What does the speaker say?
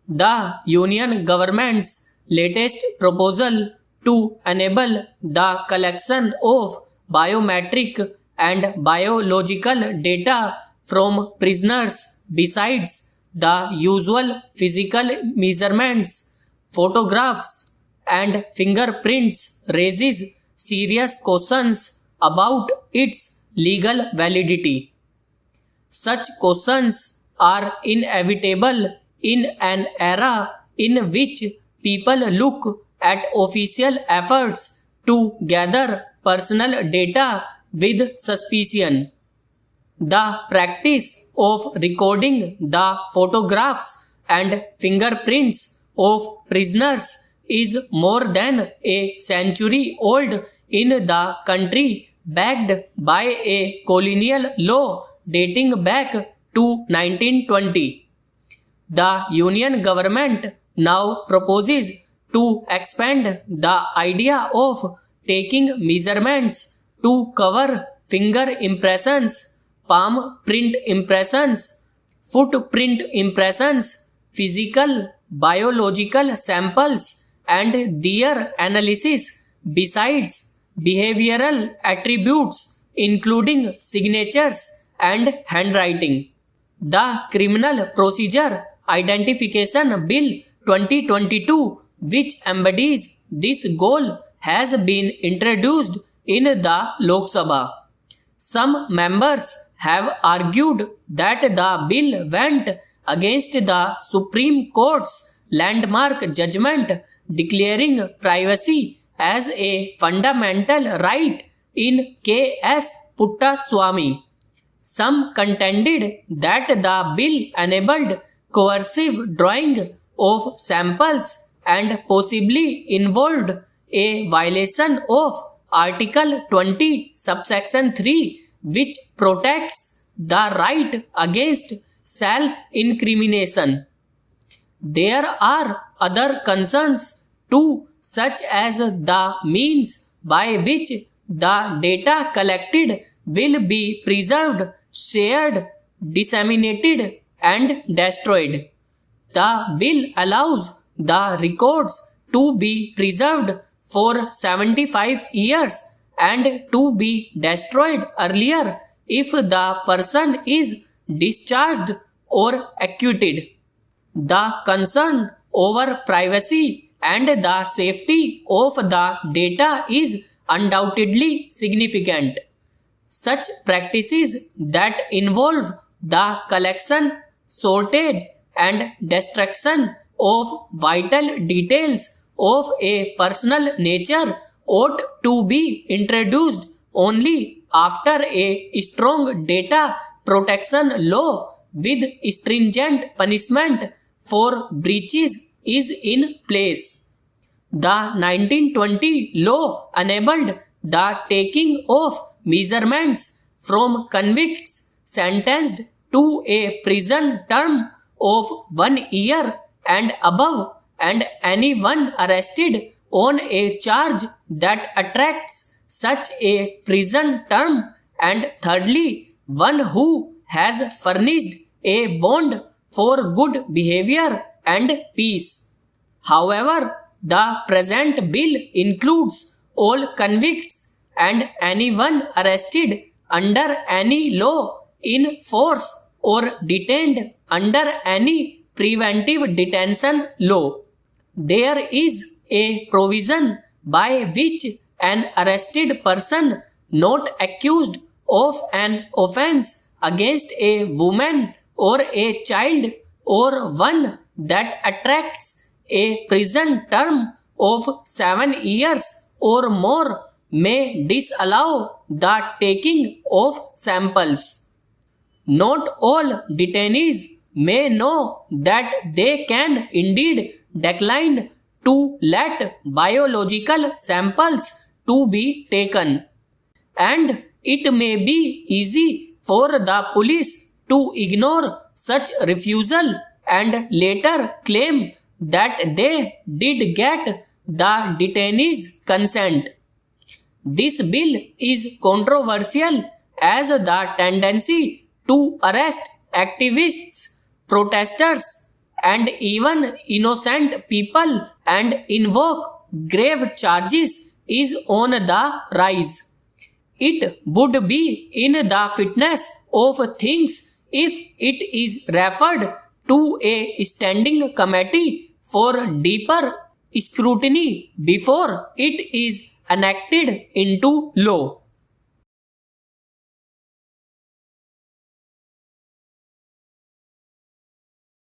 The Union government's latest proposal to enable the collection of biometric and biological data from prisoners besides the usual physical measurements, photographs, and fingerprints raises serious questions about its legal validity. Such questions are inevitable in an era in which people look at official efforts to gather personal data with suspicion. The practice of recording the photographs and fingerprints of prisoners is more than a century old in the country, backed by a colonial law dating back to 1920. The Union government now proposes to expand the idea of taking measurements to cover finger impressions, palm print impressions, footprint impressions, physical, biological samples, and their analysis, besides behavioral attributes including signatures and handwriting. The Criminal Procedure Identification Bill 2022, which embodies this goal, has been introduced in the Lok Sabha. Some members have argued that the bill went against the Supreme Court's landmark judgment declaring privacy as a fundamental right in K.S. Puttaswamy. Some contended that the bill enabled coercive drawing of samples and possibly involved a violation of Article 20, subsection 3, which protects the right against self-incrimination. There are other concerns too, such as the means by which the data collected will be preserved, shared, disseminated, and destroyed. The bill allows the records to be preserved for 75 years and to be destroyed earlier if the person is discharged or acquitted. The concern over privacy and the safety of the data is undoubtedly significant. Such practices that involve the collection, sortage, and destruction of vital details of a personal nature ought to be introduced only after a strong data protection law with stringent punishment for breaches is in place. The 1920 law enabled the taking of measurements from convicts sentenced to a prison term of 1 year and above, and anyone arrested on a charge that attracts such a prison term, and thirdly, one who has furnished a bond for good behavior and peace. However, the present bill includes all convicts and anyone arrested under any law in force or detained under any preventive detention law. There is a provision by which an arrested person not accused of an offense against a woman or a child or one that attracts a prison term of 7 years or more may disallow the taking of samples. Not all detainees may know that they can indeed decline to let biological samples to be taken, and it may be easy for the police to ignore such refusal and later claim that they did get the detainee's consent. This bill is controversial as the tendency to arrest activists, protesters, and even innocent people and invoke grave charges is on the rise. It would be in the fitness of things if it is referred to a standing committee for deeper scrutiny before it is enacted into law.